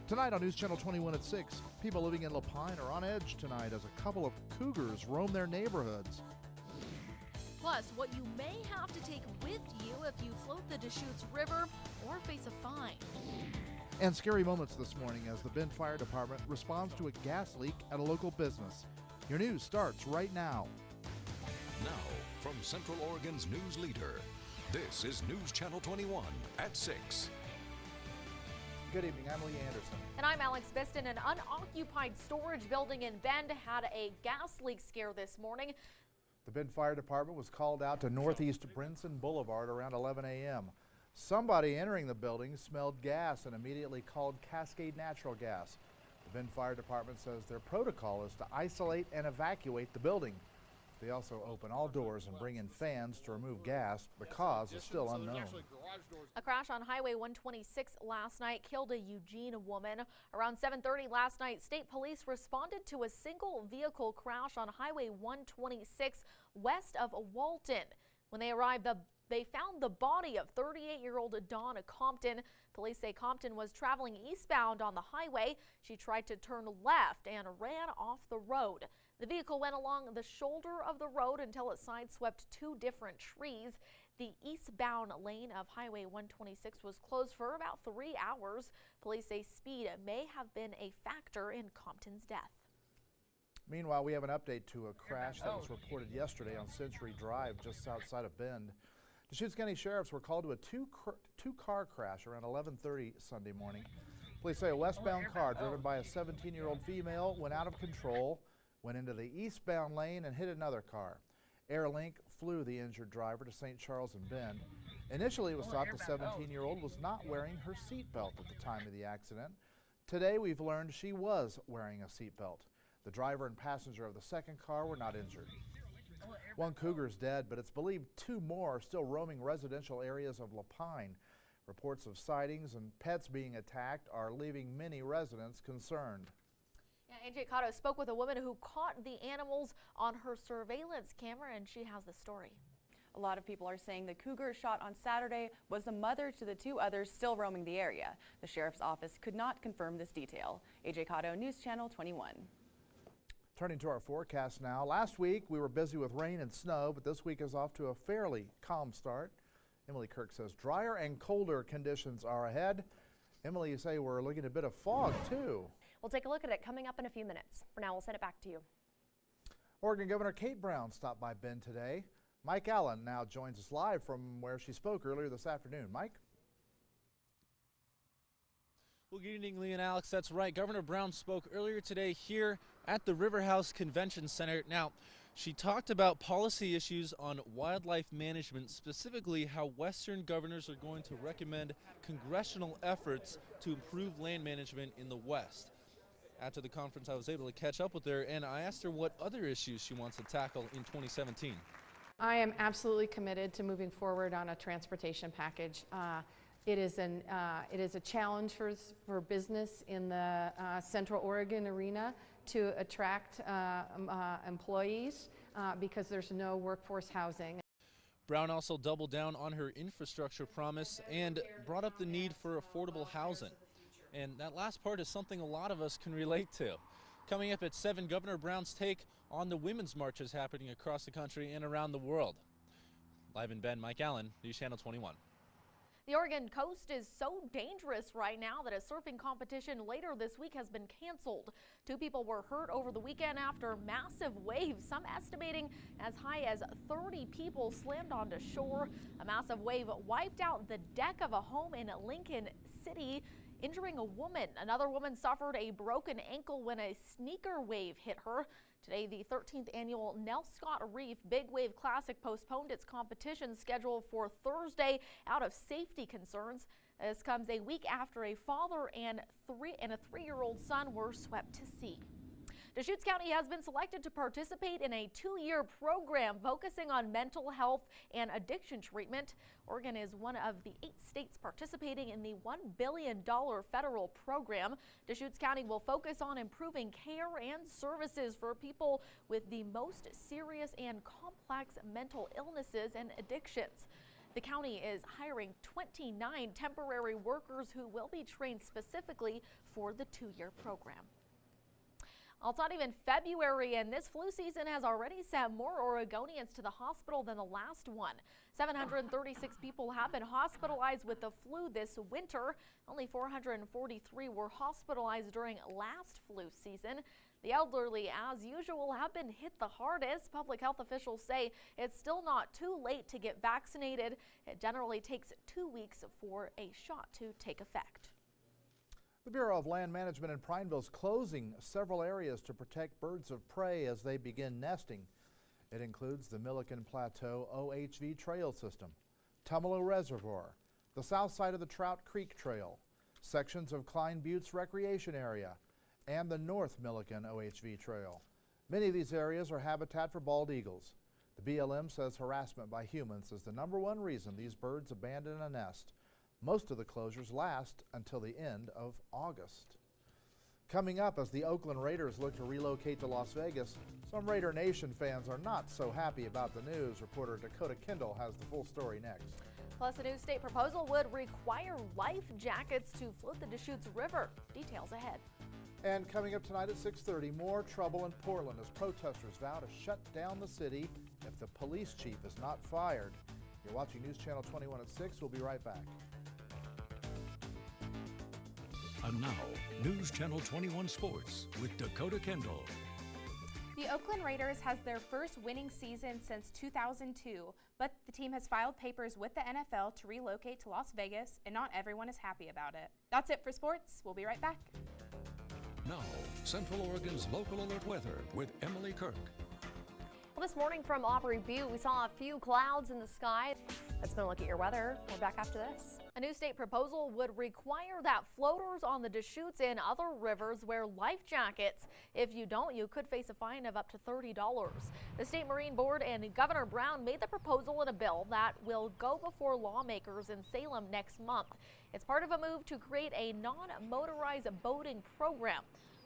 Tonight on News Channel 21 at 6, people living in La Pine are on edge tonight as a couple of cougars roam their neighborhoods. Plus, what you may have to take with you if you float the Deschutes River or face a fine. And scary moments this morning as the Bend Fire Department responds to a gas leak at a local business. Your news starts right now. Now, from Central Oregon's news leader, this is News Channel 21 at 6. Good evening, I'm Lee Anderson. And I'm Alex Biston. An unoccupied storage building in Bend had a gas leak scare this morning. The Bend Fire Department was called out to Northeast Brinson Boulevard around 11 a.m. Somebody entering the building smelled gas and immediately called Cascade Natural Gas. The Bend Fire Department says their protocol is to isolate and evacuate the building. They also open all doors and bring in fans to remove gas. The cause is still unknown. A crash on Highway 126 last night killed a Eugene woman. Around 7:30 last night, state police responded to a single vehicle crash on Highway 126 west of Walton. When they arrived, they found the body of 38-year-old Donna Compton. Police say Compton was traveling eastbound on the highway. She tried to turn left and ran off the road. The vehicle went along the shoulder of the road until it sideswept two different trees. The eastbound lane of Highway 126 was closed for about 3 hours. Police say speed may have been a factor in Compton's death. Meanwhile, we have an update to a crash that was reported yesterday on Century Drive just outside of Bend. Deschutes County Sheriffs were called to a two-car crash around 11:30 Sunday morning. Police say a westbound car driven by a 17-year-old female went out of control, went into the eastbound lane and hit another car. Airlink flew the injured driver to St. Charles and Bend. Initially, it was thought the 17-year-old was not wearing her seatbelt at the time of the accident. Today, we've learned she was wearing a seatbelt. The driver and passenger of the second car were not injured. One cougar is dead, but it's believed two more are still roaming residential areas of La Pine. Reports of sightings and pets being attacked are leaving many residents concerned. AJ Cotto spoke with a woman who caught the animals on her surveillance camera, and she has the story. A lot of people are saying the cougar shot on Saturday was the mother to the two others still roaming the area. The sheriff's office could not confirm this detail. AJ Cotto, News Channel 21. Turning to our forecast now. Last week we were busy with rain and snow, but this week is off to a fairly calm start. Emily Kirk says drier and colder conditions are ahead. Emily, you say we're looking at a bit of fog too. We'll take a look at it coming up in a few minutes. For now, we'll send it back to you. Oregon Governor Kate Brown stopped by Bend today. Mike Allen now joins us live from where she spoke earlier this afternoon. Mike? Well, good evening, Lee and Alex. That's right. Governor Brown spoke earlier today here at the River House Convention Center. Now, she talked about policy issues on wildlife management, specifically how Western governors are going to recommend congressional efforts to improve land management in the West. After the conference, I was able to catch up with her, and I asked her what other issues she wants to tackle in 2017. I am absolutely committed to moving forward on a transportation package. It is a challenge for business in the Central Oregon arena to attract employees because there's no workforce housing. Brown also doubled down on her infrastructure promise and brought up the need for affordable housing. And that last part is something a lot of us can relate to. Coming up at 7, Governor Brown's take on the women's marches happening across the country and around the world. Live in Bend, Mike Allen, News Channel 21. The Oregon coast is so dangerous right now that a surfing competition later this week has been canceled. 2 people were hurt over the weekend after massive waves, some estimating as high as 30 people slammed onto shore. A massive wave wiped out the deck of a home in Lincoln City, injuring a woman. Another woman suffered a broken ankle when a sneaker wave hit her. Today, the 13th annual Nell Scott Reef Big Wave Classic postponed its competition scheduled for Thursday out of safety concerns. This comes a week after a father and a 3-year-old son were swept to sea. Deschutes County has been selected to participate in a 2-year program focusing on mental health and addiction treatment. Oregon is one of the 8 states participating in the $1 billion federal program. Deschutes County will focus on improving care and services for people with the most serious and complex mental illnesses and addictions. The county is hiring 29 temporary workers who will be trained specifically for the 2-year program. Well, it's not even February, and this flu season has already sent more Oregonians to the hospital than the last one. 736 people have been hospitalized with the flu this winter. Only 443 were hospitalized during last flu season. The elderly, as usual, have been hit the hardest. Public health officials say it's still not too late to get vaccinated. It generally takes 2 weeks for a shot to take effect. The Bureau of Land Management in Prineville is closing several areas to protect birds of prey as they begin nesting. It includes the Milliken Plateau OHV Trail System, Tumalo Reservoir, the south side of the Trout Creek Trail, sections of Klein Buttes Recreation Area, and the North Milliken OHV Trail. Many of these areas are habitat for bald eagles. The BLM says harassment by humans is the #1 reason these birds abandon a nest. Most of the closures last until the end of August. Coming up, as the Oakland Raiders look to relocate to Las Vegas, some Raider Nation fans are not so happy about the news. Reporter Dakota Kendall has the full story next. Plus, a new state proposal would require life jackets to float the Deschutes River. Details ahead. And coming up tonight at 6:30, more trouble in Portland as protesters vow to shut down the city if the police chief is not fired. You're watching News Channel 21 at 6. We'll be right back. And now, News Channel 21 Sports with Dakota Kendall. The Oakland Raiders has their first winning season since 2002, but the team has filed papers with the NFL to relocate to Las Vegas, and not everyone is happy about it. That's it for sports. We'll be right back. Now, Central Oregon's local alert weather with Emily Kirk. Well, this morning from Aubrey Butte, we saw a few clouds in the sky. Let's go look at your weather. We're back after this. A new state proposal would require that floaters on the Deschutes and other rivers wear life jackets. If you don't, you could face a fine of up to $30. The State Marine Board and Governor Brown made the proposal in a bill that will go before lawmakers in Salem next month. It's part of a move to create a non-motorized boating program.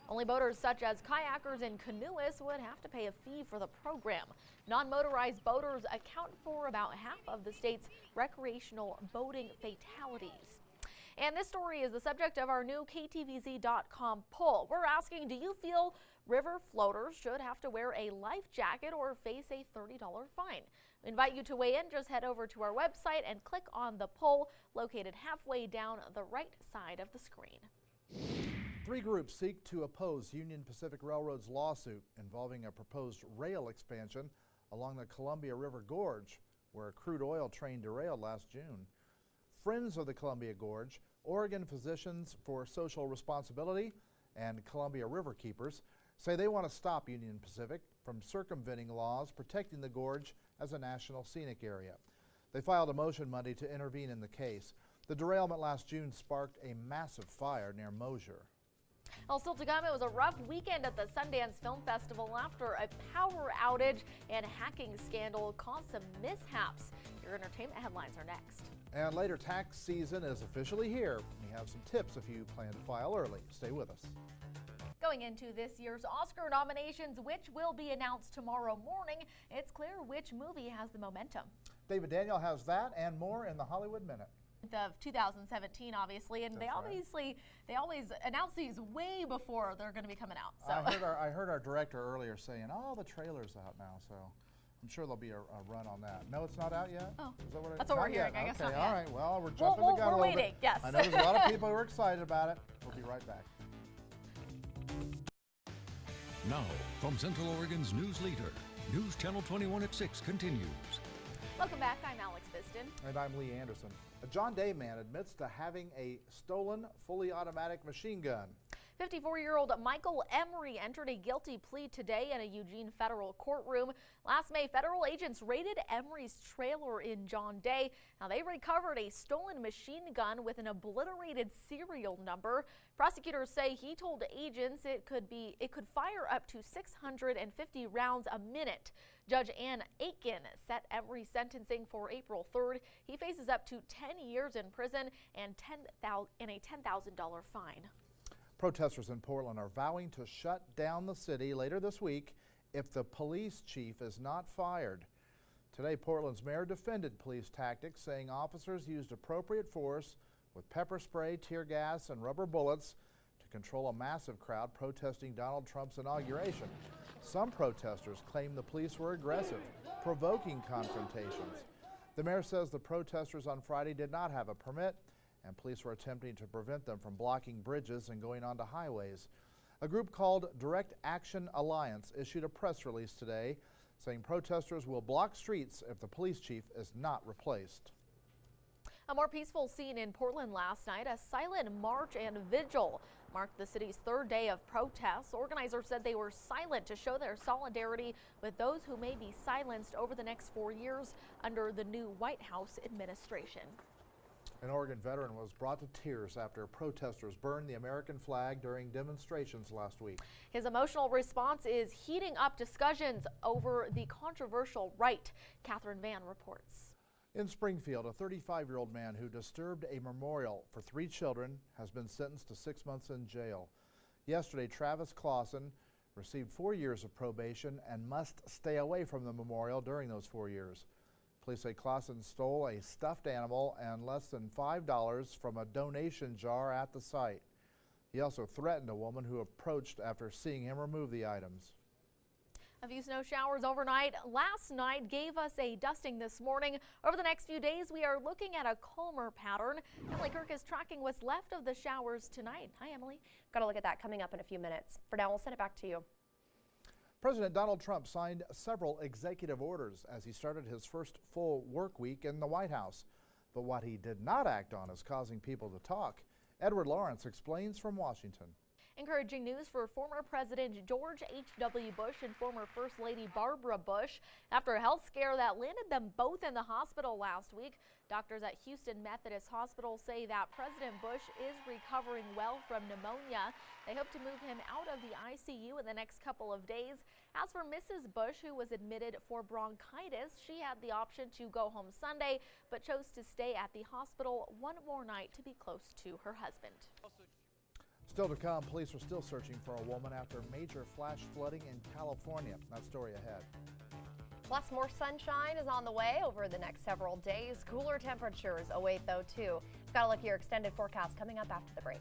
Only boaters such as kayakers and canoeists would have to pay a fee for the program. Non-motorized boaters account for about half of the state's recreational boating fatalities. And this story is the subject of our new KTVZ.com poll. We're asking, do you feel river floaters should have to wear a life jacket or face a $30 fine? We invite you to weigh in. Just head over to our website and click on the poll located halfway down the right side of the screen. 3 groups seek to oppose Union Pacific Railroad's lawsuit involving a proposed rail expansion along the Columbia River Gorge, where a crude oil train derailed last June. Friends of the Columbia Gorge, Oregon Physicians for Social Responsibility, and Columbia River Keepers say they want to stop Union Pacific from circumventing laws protecting the gorge as a national scenic area. They filed a motion Monday to intervene in the case. The derailment last June sparked a massive fire near Mosier. Well, still to come, it was a rough weekend at the Sundance Film Festival after a power outage and hacking scandal caused some mishaps. Your entertainment headlines are next. And later, tax season is officially here. We have some tips if you plan to file early. Stay with us. Going into this year's Oscar nominations, which will be announced tomorrow morning, it's clear which movie has the momentum. David Daniel has that and more in the Hollywood Minute. Of 2017, obviously, and they always announce these way before they're going to be coming out. So I heard our director earlier saying, "Oh, the trailer's out now," so I'm sure there'll be a run on that. No, it's not out yet. Oh, is that what that's what we're hearing. I guess not yet. yet. All right. Well, we're jumping the gun a little waiting. bit. Yes. I know there's a lot of people who are excited about it. We'll be right back. Now, from Central Oregon's news leader, News Channel 21 at 6 continues. Welcome back. I'm Alex Biston. And I'm Lee Anderson. A John Day man admits to having a stolen, fully automatic machine gun. 54-year-old Michael Emery entered a guilty plea today in a Eugene federal courtroom. Last May, federal agents raided Emery's trailer in John Day. Now, they recovered a stolen machine gun with an obliterated serial number. Prosecutors say he told agents it could fire up to 650 rounds a minute. Judge Ann Aiken set Emery's sentencing for April 3rd. He faces up to 10 years in prison and a $10,000 fine. Protesters in Portland are vowing to shut down the city later this week if the police chief is not fired. Today, Portland's mayor defended police tactics, saying officers used appropriate force with pepper spray, tear gas, and rubber bullets to control a massive crowd protesting Donald Trump's inauguration. Some protesters claim the police were aggressive, provoking confrontations. The mayor says the protesters on Friday did not have a permit, and police were attempting to prevent them from blocking bridges and going onto highways. A group called Direct Action Alliance issued a press release today saying protesters will block streets if the police chief is not replaced. A more peaceful scene in Portland last night. A silent march and vigil marked the city's third day of protests. Organizers said they were silent to show their solidarity with those who may be silenced over the next 4 years under the new White House administration. An Oregon veteran was brought to tears after protesters burned the American flag during demonstrations last week. His emotional response is heating up discussions over the controversial right. Catherine Van reports. In Springfield, a 35-year-old man who disturbed a memorial for 3 children has been sentenced to 6 months in jail. Yesterday, Travis Clausen received 4 years of probation and must stay away from the memorial during those 4 years. Police say Clausen stole a stuffed animal and less than $5 from a donation jar at the site. He also threatened a woman who approached after seeing him remove the items. A few snow showers overnight last night gave us a dusting this morning. Over the next few days, we are looking at a calmer pattern. Emily Kirk is tracking what's left of the showers tonight. Hi, Emily. Got a look at that coming up in a few minutes. For now, we'll send it back to you. President Donald Trump signed several executive orders as he started his first full work week in the White House. But what he did not act on is causing people to talk. Edward Lawrence explains from Washington. Encouraging news for former President George H.W. Bush and former First Lady Barbara Bush. After a health scare that landed them both in the hospital last week, doctors at Houston Methodist Hospital say that President Bush is recovering well from pneumonia. They hope to move him out of the ICU in the next couple of days. As for Mrs. Bush, who was admitted for bronchitis, she had the option to go home Sunday, but chose to stay at the hospital one more night to be close to her husband. Still to come, police are still searching for a woman after major flash flooding in California. That story ahead. Plus, more sunshine is on the way over the next several days. Cooler temperatures await, though, too. We've got a look at your extended forecast coming up after the break.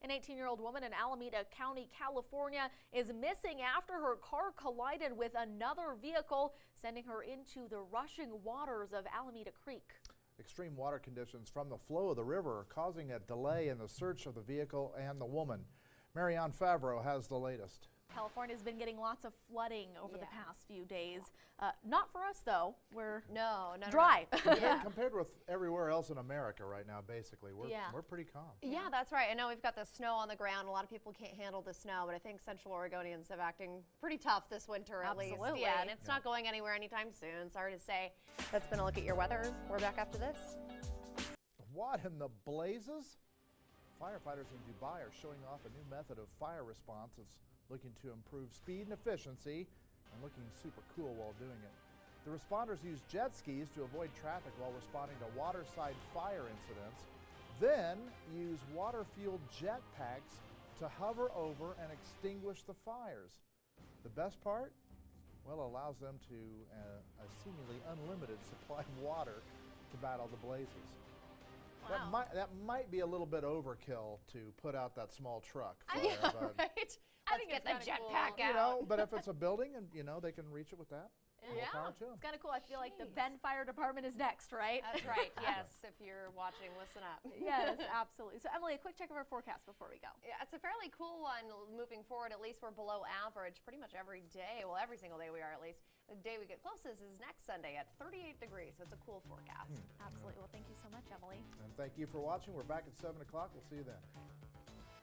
An 18-year-old woman in Alameda County, California is missing after her car collided with another vehicle, sending her into the rushing waters of Alameda Creek. Extreme water conditions from the flow of the river are causing a delay in the search of the vehicle and the woman. Marianne Favreau has the latest. California's been getting lots of flooding over the past few days. Not for us, though. We're dry. Compared with everywhere else in America right now, basically, we're pretty calm. Yeah, that's right. I know we've got the snow on the ground. A lot of people can't handle the snow, but I think Central Oregonians have acting pretty tough this winter at least. Yeah, and it's not going anywhere anytime soon. Sorry to say. That's been a look at your weather. We're back after this. What in the blazes? Firefighters in Dubai are showing off a new method of fire response. It's looking to improve speed and efficiency and looking super cool while doing it. The responders use jet skis to avoid traffic while responding to waterside fire incidents, then use water-fueled jetpacks to hover over and extinguish the fires. The best part? Well, it allows them to a seemingly unlimited supply of water to battle the blazes. Wow. That might be a little bit overkill to put out that small truck. Yeah, right? I think get the jetpack out. You know, but if it's a building and, they can reach it with that. Yeah, it's kind of cool. I feel like the Bend Fire Department is next, right? That's right, yes. If you're watching, listen up. Yes, absolutely. So, Emily, a quick check of our forecast before we go. Yeah, it's a fairly cool one moving forward. At least we're below average pretty much every day. Well, every single day we are at least. The day we get closest is next Sunday at 38 degrees, so it's a cool forecast. Absolutely. Well, thank you so much, Emily. And thank you for watching. We're back at 7 o'clock. We'll see you then.